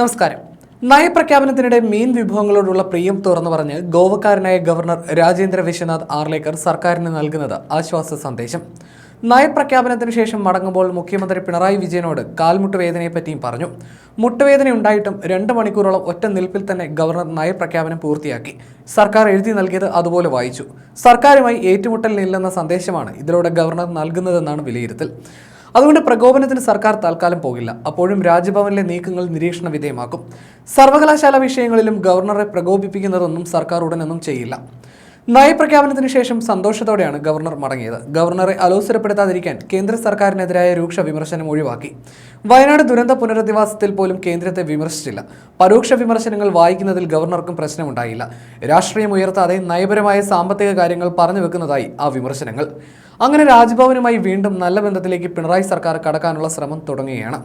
നമസ്കാരം. നയപ്രഖ്യാപനത്തിനിടെ മീൻ വിഭവങ്ങളോടുള്ള പ്രിയം തുറന്നു പറഞ്ഞ് ഗോവക്കാരനായ ഗവർണർ രാജേന്ദ്ര വിശ്വനാഥ് ആർലേക്കർ സർക്കാരിന് നൽകുന്നത് ആശ്വാസ സന്ദേശം. നയപ്രഖ്യാപനത്തിന് ശേഷം മടങ്ങുമ്പോൾ മുഖ്യമന്ത്രി പിണറായി വിജയനോട് കാൽമുട്ട് വേദനയെപ്പറ്റിയും പറഞ്ഞു. മുട്ടുവേദന ഉണ്ടായിട്ടും 2 മണിക്കൂറോളം ഒറ്റ നിൽപ്പിൽ തന്നെ ഗവർണർ നയപ്രഖ്യാപനം പൂർത്തിയാക്കി. സർക്കാർ എഴുതി നൽകിയത് അതുപോലെ വായിച്ചു. സർക്കാരുമായി ഏറ്റുമുട്ടലിനില്ലെന്ന സന്ദേശമാണ് ഇതിലൂടെ ഗവർണർ നൽകുന്നതെന്നാണ് വിലയിരുത്തൽ. അതുകൊണ്ട് പ്രകോപനത്തിന് സർക്കാർ തൽക്കാലം പോകില്ല. അപ്പോഴും രാജ്ഭവനിലെ നീക്കങ്ങൾ നിരീക്ഷണ വിധേയമാക്കും. സർവകലാശാല വിഷയങ്ങളിലും ഗവർണറെ പ്രകോപിപ്പിക്കുന്നതൊന്നും സർക്കാർ ഉടനൊന്നും ചെയ്യില്ല. നയപ്രഖ്യാപനത്തിന് ശേഷം സന്തോഷത്തോടെയാണ് ഗവർണർ മടങ്ങിയത്. ഗവർണറെ അലോസരപ്പെടുത്താതിരിക്കാൻ കേന്ദ്ര സർക്കാരിനെതിരായ രൂക്ഷ വിമർശനം ഒഴിവാക്കി. വയനാട് ദുരന്ത പുനരധിവാസത്തിൽ പോലും കേന്ദ്രത്തെ വിമർശിച്ചില്ല. പരോക്ഷ വിമർശനങ്ങൾ വായിക്കുന്നതിൽ ഗവർണർക്കും പ്രശ്നമുണ്ടായില്ല. രാഷ്ട്രീയം ഉയർത്താതെ നയപരമായ സാമ്പത്തിക കാര്യങ്ങൾ പറഞ്ഞു വെക്കുന്നതായി ആ വിമർശനങ്ങൾ. അങ്ങനെ രാജ്ഭവനുമായി വീണ്ടും നല്ല ബന്ധത്തിലേക്ക് പിണറായി സർക്കാർ കടക്കാനുള്ള ശ്രമം തുടങ്ങുകയാണ്.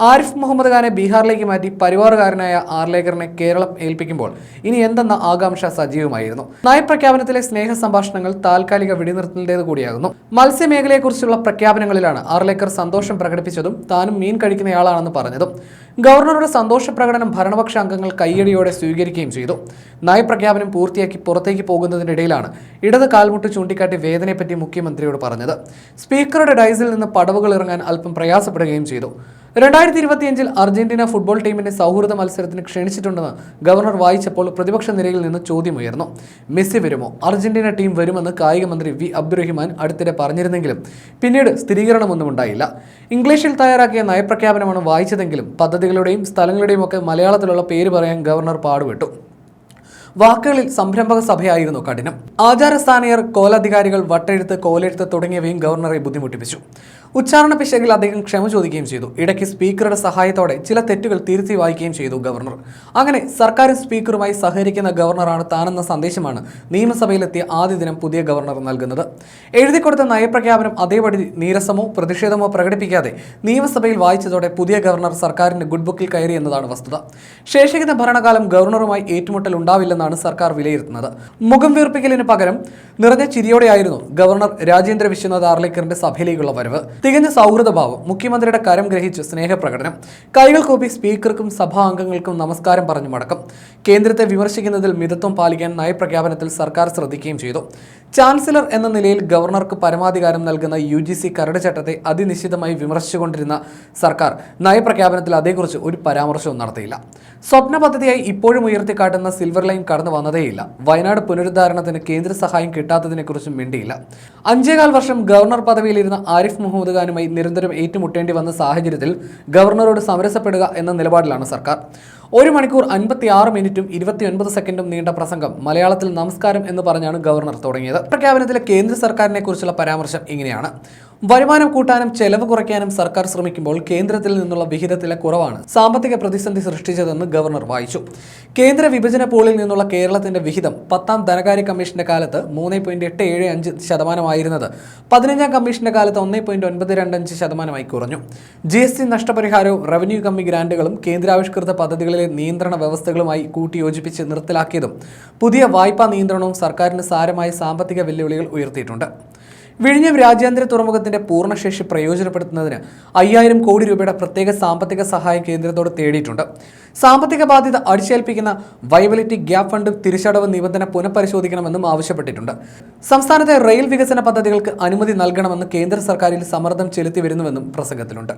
ആരിഫ് മുഹമ്മദ് ഖാനെ ബീഹാറിലേക്ക് മാറ്റി പരിവാറുകാരനായ ആർലേക്കറിനെ കേരളം ഏൽപ്പിക്കുമ്പോൾ ഇനി എന്തെന്ന ആകാംക്ഷ സജീവമായിരുന്നു. നയപ്രഖ്യാപനത്തിലെ സ്നേഹ സംഭാഷണങ്ങൾ താൽക്കാലിക വെടിനിർത്തലിന്റേത് കൂടിയാകുന്നു. മത്സ്യമേഖലയെക്കുറിച്ചുള്ള പ്രഖ്യാപനങ്ങളിലാണ് ആർലേക്കർ സന്തോഷം പ്രകടിപ്പിച്ചതും താനും മീൻ കഴിക്കുന്നയാളാണെന്ന് പറഞ്ഞതും. ഗവർണറുടെ സന്തോഷ പ്രകടനം ഭരണപക്ഷ അംഗങ്ങൾ കയ്യടിയോടെ സ്വീകരിക്കുകയും ചെയ്തു. നയപ്രഖ്യാപനം പൂർത്തിയാക്കി പുറത്തേക്ക് പോകുന്നതിനിടയിലാണ് ഇടത് കാൽമുട്ട് ചൂണ്ടിക്കാട്ടി വേദനയെപ്പറ്റി മുഖ്യമന്ത്രിയോട് പറഞ്ഞത്. സ്പീക്കറുടെ ഡൈസിൽ നിന്ന് പടവുകൾ ഇറങ്ങാൻ അല്പം പ്രയാസപ്പെടുകയും ചെയ്തു. 2025 അർജന്റീന ഫുട്ബോൾ ടീമിന്റെ സൗഹൃദ മത്സരത്തിന് ക്ഷണിച്ചിട്ടുണ്ടെന്ന് ഗവർണർ വായിച്ചപ്പോൾ പ്രതിപക്ഷ നിരയിൽ നിന്ന് ചോദ്യമുയർന്നു. മെസ്സി വരുമോ? അർജന്റീന ടീം വരുമെന്ന് കായിക മന്ത്രി വി അബ്ദുറഹിമാൻ അടുത്തിടെ പറഞ്ഞിരുന്നെങ്കിലും പിന്നീട് സ്ഥിരീകരണമൊന്നും ഉണ്ടായില്ല. ഇംഗ്ലീഷിൽ തയ്യാറാക്കിയ നയപ്രഖ്യാപനമാണ് വായിച്ചതെങ്കിലും പദ്ധതികളുടെയും സ്ഥലങ്ങളുടെയും ഒക്കെ മലയാളത്തിലുള്ള പേര് പറയാൻ ഗവർണർ പാടുപെട്ടു. വാക്കുകളിൽ സംരംഭക സഭയായിരുന്നു കഠിനം. ആചാരസ്ഥാനീയർ, കോലധികാരികൾ, വട്ടെഴുത്ത്, കോലെഴുത്ത് തുടങ്ങിയവയും ഗവർണറെ ബുദ്ധിമുട്ടിപ്പിച്ചു. ഉച്ചാരണ പിശകിൽ അദ്ദേഹം ക്ഷമ ചോദിക്കുകയും ചെയ്തു. ഇടയ്ക്ക് സ്പീക്കറുടെ സഹായത്തോടെ ചില തെറ്റുകൾ തിരുത്തി വായിക്കുകയും ചെയ്തു ഗവർണർ. അങ്ങനെ സർക്കാരും സ്പീക്കറുമായി സഹകരിക്കുന്ന ഗവർണറാണ് താനെന്ന സന്ദേശമാണ് നിയമസഭയിലെത്തിയ ആദ്യ ദിനം പുതിയ ഗവർണർ നൽകുന്നത്. എഴുതിക്കൊടുത്ത നയപ്രഖ്യാപനം അതേപടി നീരസമോ പ്രതിഷേധമോ പ്രകടിപ്പിക്കാതെ നിയമസഭയിൽ വായിച്ചതോടെ പുതിയ ഗവർണർ സർക്കാരിന്റെ ഗുഡ് ബുക്കിൽ കയറി എന്നതാണ് വസ്തുത. ശേഷിക്കുന്ന ഭരണകാലം ഗവർണറുമായി ഏറ്റുമുട്ടൽ ഉണ്ടാവില്ലെന്നാണ് സർക്കാർ വിലയിരുത്തുന്നത്. മുഖം വീർപ്പിക്കലിന് പകരം നിറഞ്ഞ ചിരിയോടെയായിരുന്നു ഗവർണർ രാജേന്ദ്ര വിശ്വനാഥ് ആർലേക്കറിന്റെ സഭയിലേക്കുള്ള വരവ്. തികഞ്ഞ സൗഹൃദഭാവം, മുഖ്യമന്ത്രിയുടെ കരം ഗ്രഹിച്ച് സ്നേഹപ്രകടനം, കൈകൾ കൂപ്പി സ്പീക്കർക്കും സഭാ അംഗങ്ങൾക്കും നമസ്കാരം പറഞ്ഞു മടക്കം. കേന്ദ്രത്തെ വിമർശിക്കുന്നതിൽ മിതത്വം പാലിക്കാൻ നയപ്രഖ്യാപനത്തിൽ സർക്കാർ ശ്രദ്ധിക്കുകയും ചെയ്തു. ചാൻസലർ എന്ന നിലയിൽ ഗവർണർക്ക് പരമാധികാരം നൽകുന്ന UGC കരട് ചട്ടത്തെ അതിനിശ്ചിതമായി വിമർശിച്ചുകൊണ്ടിരുന്ന സർക്കാർ നയപ്രഖ്യാപനത്തിൽ അതേക്കുറിച്ച് ഒരു പരാമർശവും നടത്തിയില്ല. സ്വപ്ന പദ്ധതിയായി ഇപ്പോഴും ഉയർത്തിക്കാട്ടുന്ന സിൽവർ ലൈൻ കടന്നു വന്നതേയില്ല. വയനാട് പുനരുദ്ധാരണത്തിന് കേന്ദ്ര സഹായം കിട്ടാത്തതിനെക്കുറിച്ചും മിണ്ടിയില്ല. 5.25 വർഷം ഗവർണർ പദവിയിലിരുന്ന ആരിഫ് മുഹമ്മദ് ഖാനുമായി നിരന്തരം ഏറ്റുമുട്ടേണ്ടി വന്ന സാഹചര്യത്തിൽ ഗവർണറോട് സമരസപ്പെടുക എന്ന നിലപാടിലാണ് സർക്കാർ. 1 മണിക്കൂർ 56 മിനിറ്റും 29 സെക്കൻഡും നീണ്ട പ്രസംഗം മലയാളത്തിൽ നമസ്കാരം എന്ന് പറഞ്ഞാണ് ഗവർണർ തുടങ്ങിയത്. പ്രഖ്യാപനത്തിലെ കേന്ദ്ര സർക്കാരിനെ കുറിച്ചുള്ള പരാമർശം ഇങ്ങനെയാണ്: വരുമാനം കൂട്ടാനും ചെലവ് കുറയ്ക്കാനും സർക്കാർ ശ്രമിക്കുമ്പോൾ കേന്ദ്രത്തിൽ നിന്നുള്ള വിഹിതത്തിലെ കുറവാണ് സാമ്പത്തിക പ്രതിസന്ധി സൃഷ്ടിച്ചതെന്ന് ഗവർണർ വായിച്ചു. കേന്ദ്ര വിഭജന പൂളിൽ നിന്നുള്ള കേരളത്തിന്റെ വിഹിതം 10ാം ധനകാര്യ കമ്മീഷന്റെ കാലത്ത് 3.875% ആയിരുന്നത് 15ാം കമ്മീഷന്റെ കാലത്ത് 1.925% കുറഞ്ഞു. GST നഷ്ടപരിഹാരവും റവന്യൂ കമ്മി ഗ്രാന്റുകളും കേന്ദ്രാവിഷ്കൃത പദ്ധതികളിലെ നിയന്ത്രണ വ്യവസ്ഥകളുമായി കൂട്ടിയോജിപ്പിച്ച് നിർത്തലാക്കിയതും പുതിയ വായ്പാ നിയന്ത്രണവും സർക്കാരിന് സാരമായ സാമ്പത്തിക വെല്ലുവിളികൾ ഉയർത്തിയിട്ടുണ്ട്. വിഴിഞ്ഞം രാജ്യാന്തര തുറമുഖത്തിന്റെ പൂർണ്ണശേഷി പ്രയോജനപ്പെടുത്തുന്നതിന് 5000 കോടി രൂപയുടെ പ്രത്യേക സാമ്പത്തിക സഹായം കേന്ദ്രത്തോട് തേടിയിട്ടുണ്ട്. സാമ്പത്തിക ബാധ്യത അടിച്ചേൽപ്പിക്കുന്ന വയബിലിറ്റി ഗ്യാപ് ഫണ്ട് തിരിച്ചടവ് നിബന്ധന പുനഃപരിശോധിക്കണമെന്നും ആവശ്യപ്പെട്ടിട്ടുണ്ട്. സംസ്ഥാനത്തെ റെയിൽ വികസന പദ്ധതികൾക്ക് അനുമതി നൽകണമെന്ന് കേന്ദ്ര സർക്കാരിൽ സമ്മർദ്ദം ചെലുത്തി വരുന്നുവെന്നും പ്രസംഗത്തിലുണ്ട്.